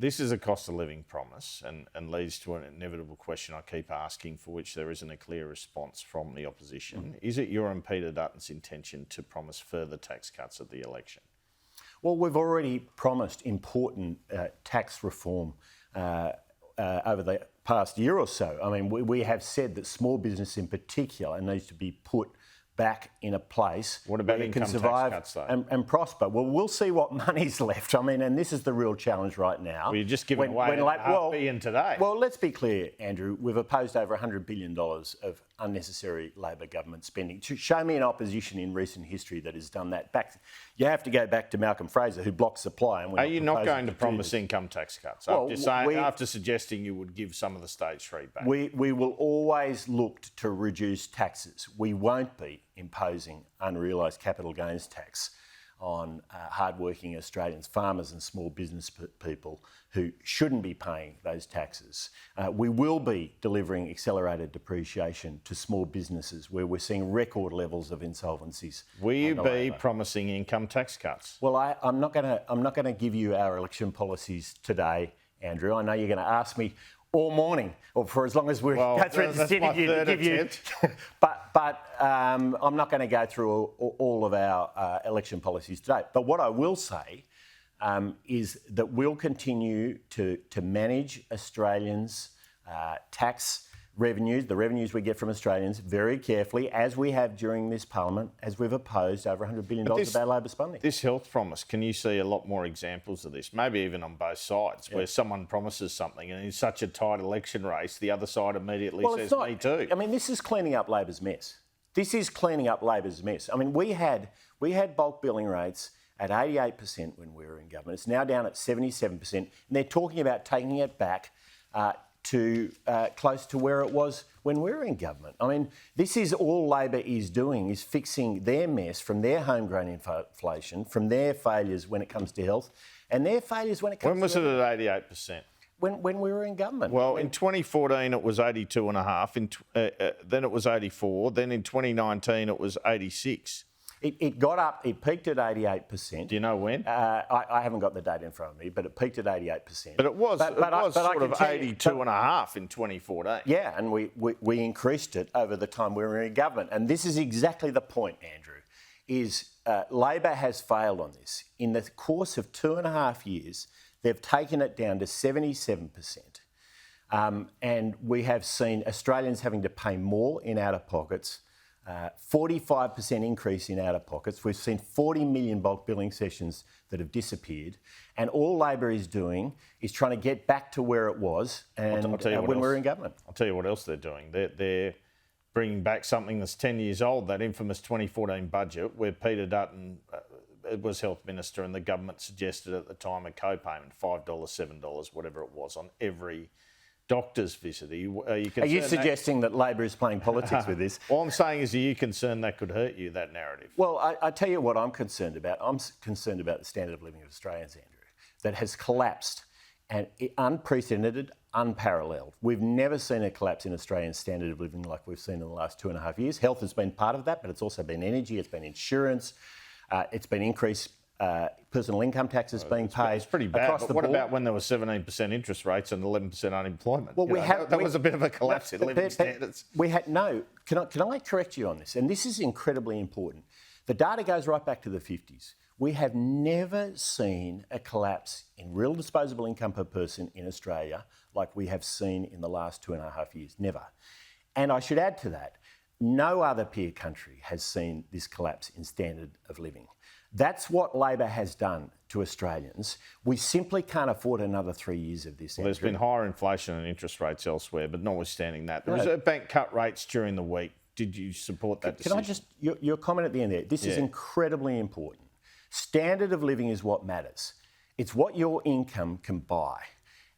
This is a cost of living promise and leads to an inevitable question I keep asking, for which there isn't a clear response from the opposition. Is it your and Peter Dutton's intention to promise further tax cuts at the election? Well, we've already promised important tax reform over the past year or so. I mean, we have said that small business in particular needs to be put back in a place what about where it can survive tax cuts, and prosper. Well, we'll see what money's left. I mean, and this is the real challenge right now. Well, you're just giving away $500 billion today. Well, let's be clear, Andrew. We've opposed over $100 billion of unnecessary Labor government spending. Show me an opposition in recent history that has done that. You have to go back to Malcolm Fraser, who blocked supply. And are you not going to promise income tax cuts? Well, after suggesting you would give some of the stage 3 back. We will always look to reduce taxes. We won't be imposing unrealised capital gains tax on hard-working Australians, farmers and small business people who shouldn't be paying those taxes. We will be delivering accelerated depreciation to small businesses where we're seeing record levels of insolvencies. Will you be promising income tax cuts? Well, I'm not going to give you our election policies today, Andrew. I know you're going to ask me all morning, or for as long as we go through this interview to give you. But I'm not going to go through all of our election policies today. But what I will say is that we'll continue to manage Australians' tax revenues, the revenues we get from Australians, very carefully, as we have during this parliament, as we've opposed over $100 billion of our Labor spending. This health promise, can you see a lot more examples of this, maybe even on both sides, where someone promises something and in such a tight election race, the other side immediately says, me too? I mean, this is cleaning up Labor's mess. This is cleaning up Labor's mess. I mean, we had bulk billing rates at 88% when we were in government. It's now down at 77%, and they're talking about taking it back to close to where it was when we were in government. I mean, this is all Labor is doing, is fixing their mess from their homegrown inflation, from their failures when it comes to health, and their failures when it comes to... When was it at 88%? When we were in government. Well, in 2014 it was 82.5, then it was 84, then in 2019 it was 86. It got up, it peaked at 88%. Do you know when? I haven't got the date in front of me, but it peaked at 88%. But it was sort of 82.5 in 2014. Yeah, and we increased it over the time we were in government. And this is exactly the point, Andrew, is Labor has failed on this. In the course of 2.5 years, they've taken it down to 77%. And we have seen Australians having to pay more in out-of-pockets, 45% increase in out-of-pockets. We've seen 40 million bulk billing sessions that have disappeared. And all Labor is doing is trying to get back to where it was when we were in government. I'll tell you what else they're doing. They're bringing back something that's 10 years old, that infamous 2014 budget where Peter Dutton was health minister and the government suggested at the time a co-payment, $5, $7, whatever it was, on every doctor's visit. Are you suggesting that Labor is playing politics with this? All I'm saying is, are you concerned that could hurt you, that narrative? Well, I tell you what I'm concerned about. I'm concerned about the standard of living of Australians, Andrew, that has collapsed and unprecedented, unparalleled. We've never seen a collapse in Australian standard of living like we've seen in the last 2.5 years. Health has been part of that, but it's also been energy, it's been insurance, it's been increased personal income taxes being paid. It's pretty bad. But what about when there were 17% interest rates and 11% unemployment? Well, that was a bit of a collapse in living standards. Can I correct you on this? And this is incredibly important. The data goes right back to the 50s. We have never seen a collapse in real disposable income per person in Australia like we have seen in the last 2.5 years. Never. And I should add to that, no other peer country has seen this collapse in standard of living. That's what Labor has done to Australians. We simply can't afford another 3 years of this. Well, there's been higher inflation and interest rates elsewhere, but notwithstanding that, the Reserve Bank cut rates during the week. Did you support that decision? Can I just, your comment at the end there, this is incredibly important. Standard of living is what matters. It's what your income can buy.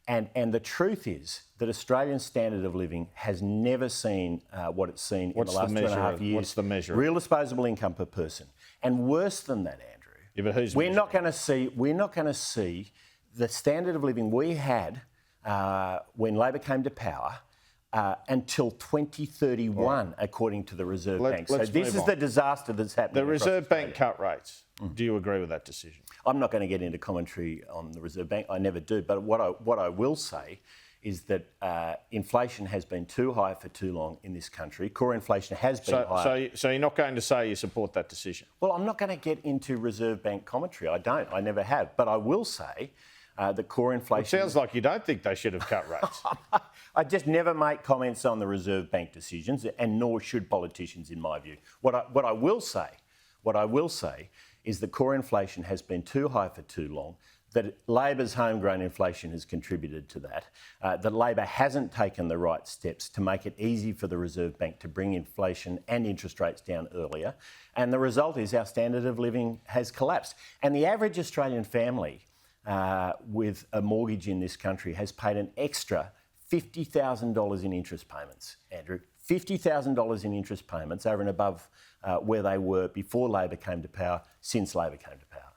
And the truth is that Australian standard of living has never seen what it's seen in the last 2.5 years. What's the measure? Real disposable income per person. And worse than that, Andrew, but who's we're not going to see the standard of living we had when Labor came to power until 2031, according to the Reserve Bank. So let's this move is on. the disaster that's happening. The Reserve Bank Australia. cut rates. Do you agree with that decision? I'm not going to get into commentary on the Reserve Bank. I never do. But what I will say is that inflation has been too high for too long in this country. Core inflation has been high. So you're not going to say you support that decision? Well, I'm not going to get into Reserve Bank commentary. I don't. I never have. But I will say that core inflation... It sounds like you don't think they should have cut rates. I just never make comments on the Reserve Bank decisions, and nor should politicians, in my view. What I will say is that core inflation has been too high for too long, that Labor's homegrown inflation has contributed to that, that Labor hasn't taken the right steps to make it easy for the Reserve Bank to bring inflation and interest rates down earlier, and the result is our standard of living has collapsed. And the average Australian family with a mortgage in this country has paid an extra $50,000 in interest payments, Andrew. $50,000 in interest payments over and above where they were before Labor came to power, since Labor came to power.